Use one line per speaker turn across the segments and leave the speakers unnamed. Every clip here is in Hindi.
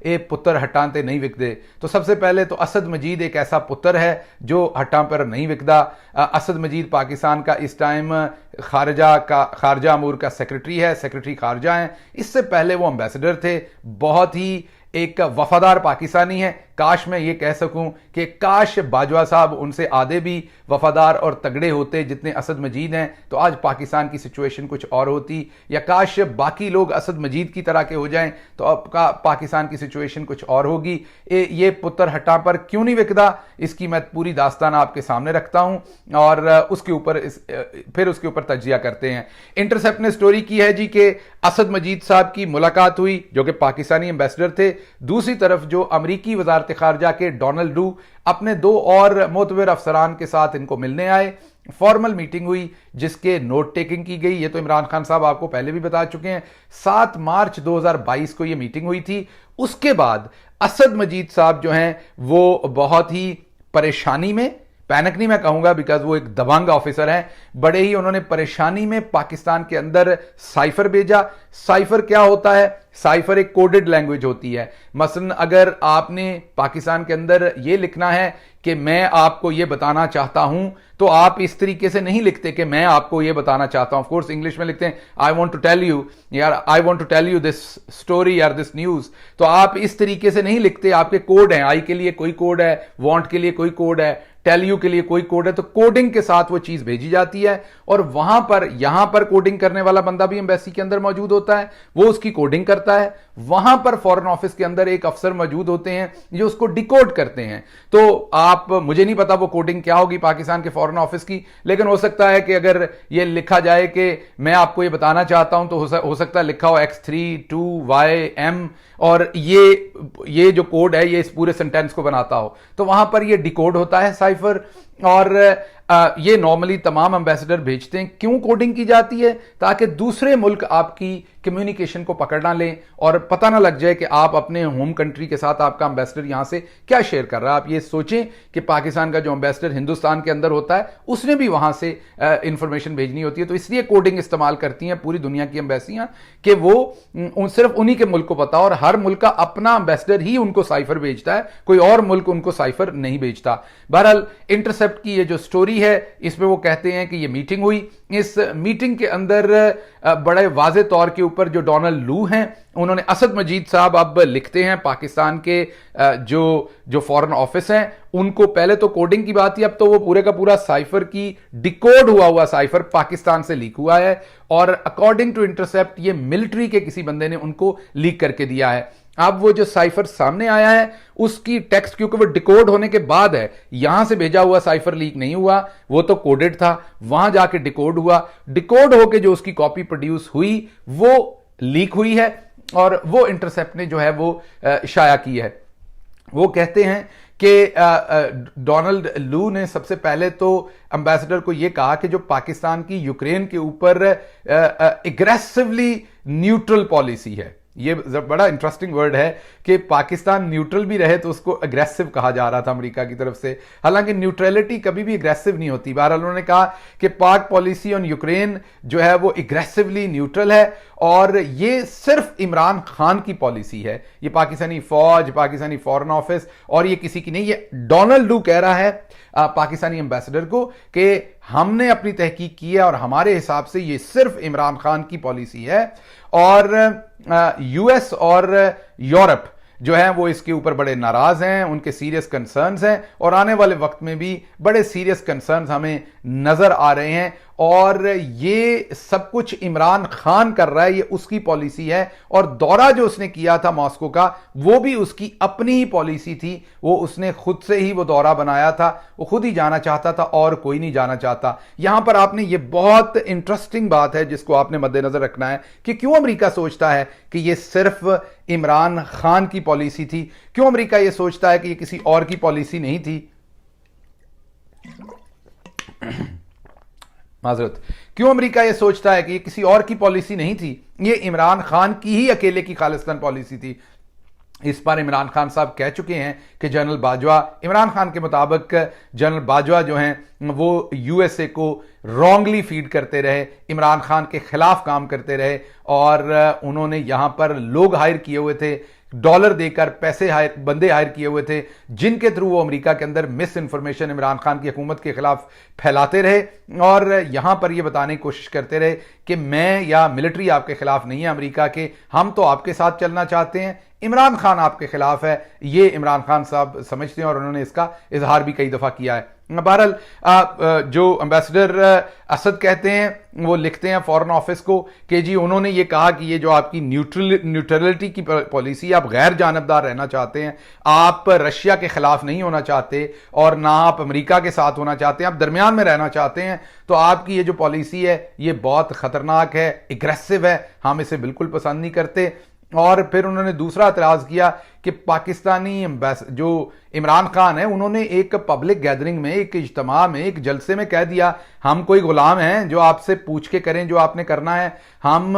ए पुत्र हट्टां ते नहीं विकदे। तो सबसे पहले तो असद मजीद एक ऐसा पुत्र है जो हट्टां पर नहीं विकदा। असद मजीद पाकिस्तान का इस टाइम खारजा अमूर का सेक्रेटरी है, सेक्रेटरी खारजा हैं। इससे पहले वो एम्बेसडर थे। बहुत ही एक वफादार पाकिस्तानी है। काश मैं ये कह सकूं कि काश बाजवा साहब उनसे आधे भी वफादार और तगड़े होते जितने असद मजीद हैं, तो आज पाकिस्तान की सिचुएशन कुछ और होती। या काश बाकी लोग असद मजीद की तरह के हो जाएं तो अब पाकिस्तान की सिचुएशन कुछ और होगी। ये पुत्र हट्टां पर क्यों नहीं विकदा, इसकी मैं पूरी दास्तान आपके सामने रखता हूं और उसके ऊपर तजिया करते हैं। इंटरसेप्ट ने स्टोरी की है जी कि असद मजीद साहब की मुलाकात हुई जो कि पाकिस्तानी एम्बेसडर थे। दूसरी तरफ जो अमरीकी वजारत खारजा के डोनाल्ड लू अपने दो और मोतबर अफसरान के साथ इनको मिलने आए। फॉर्मल मीटिंग हुई जिसके नोट टेकिंग की गई। ये तो इमरान खान साहब आपको पहले भी बता चुके हैं। 7 मार्च 2022 को ये मीटिंग हुई थी। उसके बाद असद मजीद साहब जो हैं वो बहुत ही परेशानी में, पैनिक नहीं मैं कहूंगा बिकॉज वो एक दबंग ऑफिसर हैं, बड़े ही उन्होंने परेशानी में पाकिस्तान के अंदर साइफर भेजा। साइफर क्या होता है? साइफर एक कोडेड लैंग्वेज होती है। मसलन अगर आपने पाकिस्तान के अंदर ये लिखना है कि मैं आपको ये बताना चाहता हूं, तो आप इस तरीके से नहीं लिखते कि मैं आपको ये बताना चाहता हूं। ऑफ कोर्स इंग्लिश में लिखते हैं I want to tell you, यार I want to tell you this story या दिस न्यूज। तो आप इस तरीके से नहीं लिखते। आपके कोड हैं, आई के लिए कोई कोड है, वांट के लिए कोई कोड है, टेल यू के लिए कोई कोड है। तो कोडिंग के साथ वो चीज भेजी जाती है और वहां पर यहां पर कोडिंग करने वाला बंदा भी एम्बेसी के अंदर मौजूद होता है, वो उसकी कोडिंग करता है। वहां पर फॉरेन ऑफिस के अंदर एक अफसर मौजूद होते हैं जो उसको डिकोड करते हैं। तो आप, मुझे नहीं पता वो कोडिंग क्या होगी पाकिस्तान के फॉरेन ऑफिस की, लेकिन हो सकता है कि अगर ये लिखा जाए कि मैं आपको ये बताना चाहता हूं, तो हो सकता है लिखा हो X32YM और ये जो कोड है ये इस पूरे सेंटेंस को बनाता हो। तो वहां पर ये डिकोड होता है साइफर। और ये नॉर्मली तमाम एम्बेसडर भेजते हैं। क्यों कोडिंग की जाती है? ताकि दूसरे मुल्क आपकी कम्युनिकेशन को पकड़ ना लें और पता ना लग जाए कि आप अपने होम कंट्री के साथ आपका एम्बेसडर यहां से क्या शेयर कर रहा है। आप ये सोचें कि पाकिस्तान का जो एम्बेसडर हिंदुस्तान के अंदर होता है उसने भी वहां से इंफॉर्मेशन भेजनी होती है। तो इसलिए कोडिंग इस्तेमाल करती हैं पूरी दुनिया की एम्बेसियां कि वो सिर्फ उन्हीं के मुल्क को पता हो और हर मुल्क का अपना एम्बेसडर ही उनको साइफर भेजता है, कोई और मुल्क उनको साइफर नहीं भेजता। बहरहाल इंटरसेप्ट की ये जो स्टोरी है इसमें वो कहते हैं कि ये मीटिंग हुई। इस मीटिंग के अंदर बड़े वाज़े तौर के ऊपर जो डोनाल्ड लू हैं उन्होंने, असद मजीद साहब अब लिखते हैं पाकिस्तान के जो फॉरेन ऑफिस हैं उनको, पहले तो कोडिंग की बात थी, अब तो वो पूरे का पूरा साइफर की डिकोड हुआ साइफर पाकिस्तान से लीक हुआ है और अकॉर्डिंग टू इंटरसेप्ट ये मिलिट्री के किसी बंदे ने उनको लीक करके दिया है। अब वो जो साइफर सामने आया है उसकी टेक्स्ट, क्योंकि वो डिकोड होने के बाद है, यहां से भेजा हुआ साइफर लीक नहीं हुआ, वो तो कोडेड था, वहां जाके डिकोड हुआ। डिकोड होके जो उसकी कॉपी प्रोड्यूस हुई वो लीक हुई है और वो इंटरसेप्ट ने जो है वो शाया की है। वो कहते हैं कि डोनाल्ड लू ने सबसे पहले तो एम्बेसडर को यह कहा कि जो पाकिस्तान की यूक्रेन के ऊपर एग्रेसिवली न्यूट्रल पॉलिसी है, ये बड़ा इंटरेस्टिंग वर्ड है कि पाकिस्तान न्यूट्रल भी रहे तो उसको अग्रेसिव कहा जा रहा था अमेरिका की तरफ से, हालांकि न्यूट्रलिटी कभी भी अग्रेसिव नहीं होती। बहरहाल उन्होंने कहा कि पाक पॉलिसी ऑन यूक्रेन जो है वो अग्रेसिवली न्यूट्रल है और ये सिर्फ इमरान खान की पॉलिसी है, ये पाकिस्तानी फौज, पाकिस्तानी फॉरेन ऑफिस और ये किसी की नहीं। ये डोनाल्ड लू कह रहा है पाकिस्तानी एम्बेसडर को कि हमने अपनी तहकीक की है और हमारे हिसाब से ये सिर्फ इमरान खान की पॉलिसी है और यूएस और यूरोप जो है वो इसके ऊपर बड़े नाराज हैं, उनके सीरियस कंसर्न्स हैं और आने वाले वक्त में भी बड़े सीरियस कंसर्न्स हमें नजर आ रहे हैं। और ये सब कुछ इमरान खान कर रहा है, ये उसकी पॉलिसी है और दौरा जो उसने किया था मॉस्को का वो भी उसकी अपनी ही पॉलिसी थी, वो उसने खुद से ही वो दौरा बनाया था, वो खुद ही जाना चाहता था और कोई नहीं जाना चाहता। यहां पर आपने ये बहुत इंटरेस्टिंग बात है जिसको आपने मद्देनजर रखना है कि क्यों अमेरिका सोचता है कि ये सिर्फ इमरान खान की पॉलिसी थी, क्यों अमेरिका ये सोचता है कि ये किसी और की पॉलिसी नहीं थी। माजरत, क्यों अमेरिका ये सोचता है कि ये किसी और की पॉलिसी नहीं थी, ये इमरान खान की ही अकेले की खालिस्तान पॉलिसी थी। इस पर इमरान खान साहब कह चुके हैं कि जनरल बाजवा, इमरान खान के मुताबिक जनरल बाजवा जो हैं वो यूएसए को रॉन्गली फीड करते रहे, इमरान खान के खिलाफ काम करते रहे और उन्होंने यहां पर लोग हायर किए हुए थे डॉलर देकर पैसे बंदे हायर किए हुए थे, जिनके थ्रू वो अमेरिका के अंदर मिस इन्फॉर्मेशन इमरान खान की हुकूमत के खिलाफ फैलाते रहे और यहां पर ये बताने की कोशिश करते रहे कि मैं या मिलिट्री आपके खिलाफ नहीं है अमेरिका के, हम तो आपके साथ चलना चाहते हैं, इमरान खान आपके खिलाफ है। ये इमरान खान साहब समझते हैं और उन्होंने इसका इजहार भी कई दफा किया है। बहरहाल जो एम्बेसडर असद कहते हैं, वो लिखते हैं फॉरेन ऑफिस को कि जी उन्होंने ये कहा कि ये जो आपकी न्यूट्रलिटी की पॉलिसी, आप गैर जानबदार रहना चाहते हैं, आप रशिया के खिलाफ नहीं होना चाहते और ना आप अमेरिका के साथ होना चाहते हैं, आप दरमियान में रहना चाहते हैं, तो आपकी ये जो पॉलिसी है ये बहुत खतरनाक है, एग्रेसिव है, हम इसे बिल्कुल पसंद नहीं करते। और फिर उन्होंने दूसरा एतराज किया कि पाकिस्तानी जो इमरान खान है, उन्होंने एक पब्लिक गैदरिंग में, एक इज्तिमा में, एक जलसे में कह दिया हम कोई गुलाम हैं जो आपसे पूछ के करें जो आपने करना है, हम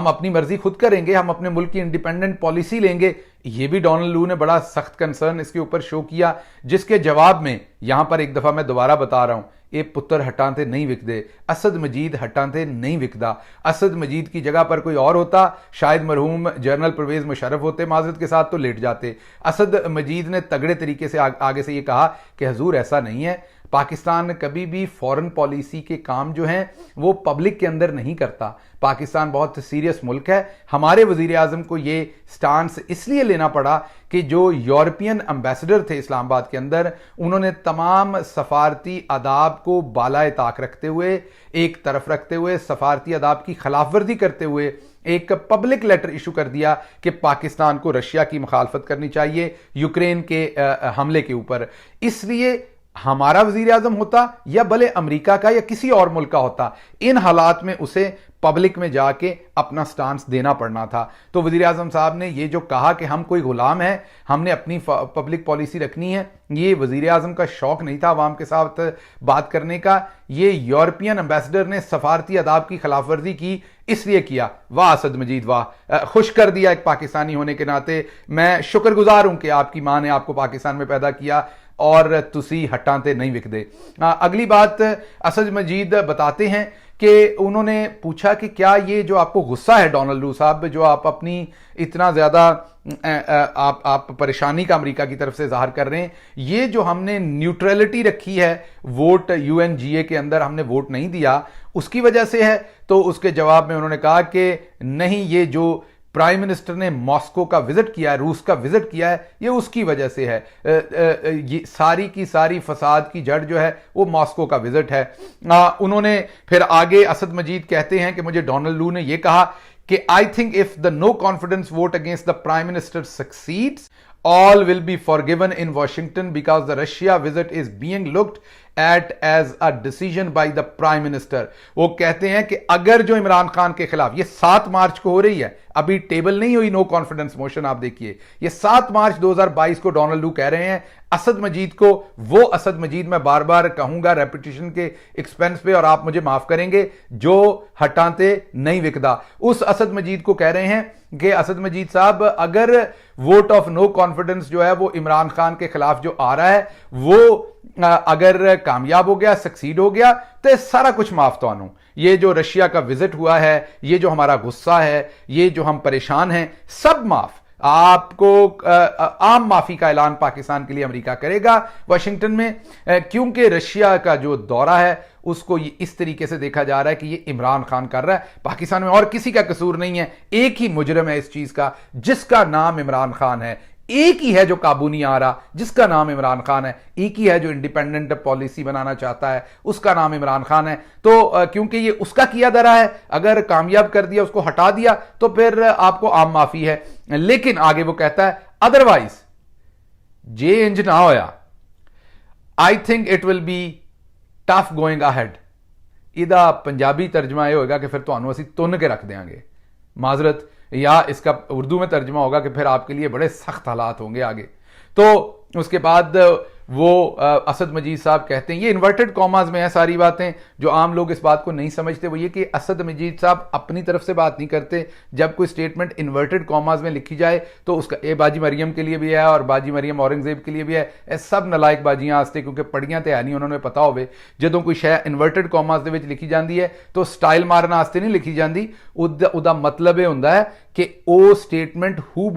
अपनी मर्जी खुद करेंगे, हम अपने मुल्क की इंडिपेंडेंट पॉलिसी लेंगे। ये भी डोनाल्ड लू ने बड़ा सख्त कंसर्न इसके ऊपर शो किया, जिसके जवाब में यहां पर एक दफा मैं दोबारा बता रहा हूं, ये पुत्र हटाते नहीं विकदे, असद मजीद हटाते नहीं विकदा। असद मजीद की जगह पर कोई और होता, शायद मरहूम जनरल परवेज मुशर्रफ होते, माजरत के साथ तो लेट जाते। असद मजीद ने तगड़े तरीके से आगे से ये कहा कि हजूर ऐसा नहीं है, पाकिस्तान कभी भी फॉरेन पॉलिसी के काम जो हैं वो पब्लिक के अंदर नहीं करता। पाकिस्तान बहुत सीरियस मुल्क है। हमारे वजीर आजम को ये स्टांस इसलिए लेना पड़ा कि जो यूरोपियन एम्बेसडर थे इस्लामाबाद के अंदर, उन्होंने तमाम सफारती आदाब को बालाए ताक रखते हुए, एक तरफ रखते हुए, सफारती आदाब की खिलाफवर्जी करते हुए एक पब्लिक लेटर इशू कर दिया कि पाकिस्तान को रशिया की मुखालफत करनी चाहिए यूक्रेन के हमले के ऊपर। इसलिए हमारा वजीर आजम होता या भले अमेरिका का या किसी और मुल्क का होता, इन हालात में उसे पब्लिक में जाके अपना स्टांस देना पड़ना था। तो वजीर आजम साहब ने ये जो कहा कि हम कोई गुलाम हैं, हमने अपनी पब्लिक पॉलिसी रखनी है, ये वजीर आजम का शौक नहीं था अवाम के साथ बात करने का। ये यूरोपियन एम्बेसडर ने सफारती आदाब की खिलाफवर्जी की, इसलिए किया। वाह असद मजीद वाह, खुश कर दिया एक पाकिस्तानी होने के नाते। मैं शुक्रगुजार हूं कि आपकी मां ने आपको पाकिस्तान में पैदा किया और तुसी हटाते नहीं विकदे। अगली बात असद मजीद बताते हैं कि उन्होंने पूछा कि क्या ये जो आपको गुस्सा है डोनाल्ड लू साहब, जो आप अपनी इतना ज्यादा आप परेशानी का अमेरिका की तरफ से इजहार कर रहे हैं, ये जो हमने न्यूट्रलिटी रखी है, वोट यूएनजीए के अंदर हमने वोट नहीं दिया, उसकी वजह से है? तो उसके जवाब में उन्होंने कहा कि नहीं, ये जो प्राइम मिनिस्टर ने मॉस्को का विजिट किया है, रूस का विजिट किया है, ये उसकी वजह से है। ये सारी की सारी फसाद की जड़ जो है वो मॉस्को का विजिट है। उन्होंने फिर आगे असद मजीद कहते हैं कि मुझे डोनाल्ड लू ने यह कहा कि I think if the no confidence vote against the prime minister succeeds, all will be forgiven in Washington because the Russia visit is being looked at as a decision by the Prime Minister। वो कहते हैं कि अगर जो इमरान खान के खिलाफ, ये 7 मार्च को हो रही है, अभी टेबल नहीं हुई नो कॉन्फिडेंस मोशन, आप देखिए, ये 7 मार्च 2022 को डोनाल्ड लू कह रहे हैं असद मजीद को, वो असद मजीद मैं बार बार कहूंगा रेपिटेशन के एक्सपेंस पे और आप मुझे माफ करेंगे, जो हटाते नहीं विकदा, उस असद मजीद को कह रहे हैं कि असद मजीद साहब, अगर वोट ऑफ नो कॉन्फिडेंस जो है वो इमरान खान के खिलाफ जो आ रहा है वो अगर कामयाब हो गया, सक्सीड हो गया, तो सारा कुछ माफ तो आनू। ये जो रशिया का विजिट हुआ है, ये जो हमारा गुस्सा है, ये जो हम परेशान हैं, सब माफ। आपको आम माफी का ऐलान पाकिस्तान के लिए अमेरिका करेगा वाशिंगटन में, क्योंकि रशिया का जो दौरा है उसको ये इस तरीके से देखा जा रहा है कि ये इमरान खान कर रहा है, पाकिस्तान में और किसी का कसूर नहीं है। एक ही मुजरिम है इस चीज का, जिसका नाम इमरान खान है। एक ही है जो काबू नहीं आ रहा, जिसका नाम इमरान खान है। एक ही है जो इंडिपेंडेंट पॉलिसी बनाना चाहता है, उसका नाम इमरान खान है। तो क्योंकि ये उसका किया धरा है, अगर कामयाब कर दिया, उसको हटा दिया, तो फिर आपको आम माफी है। लेकिन आगे वो कहता है अदरवाइज जे इंज ना होया, I think it will be tough going ahead. इदा पंजाबी तर्जमा यह होगा कि फिर तो असी तुन के रख देंगे, माजरत, या इसका उर्दू में तर्जमा होगा कि फिर आपके लिए बड़े सख्त हालात होंगे आगे। तो उसके बाद वो असद मजीद साहब कहते हैं, ये इन्वर्टेड कॉमास में है सारी बातें, जो आम लोग इस बात को नहीं समझते वो ये कि असद मजीद साहब अपनी तरफ से बात नहीं करते। जब कोई स्टेटमेंट इन्वर्टेड कॉमास में लिखी जाए तो उसका ए बाजी मरियम के लिए भी है और बाजी मरियम औरंगजेब के लिए भी है, ये सब नलायक बाजियां आस्ते, क्योंकि पढ़ियां तो है नहीं, उन्होंने पता होवे ਜਦੋਂ कोई शै इन्वर्टेड कॉमास ਦੇ ਵਿੱਚ लिखी जाती है तो स्टाइल मारन वास्ते नहीं लिखी जाती, ਉਹਦਾ मतलब ਇਹ ਹੁੰਦਾ है कि ਉਹ स्टेटमेंट हू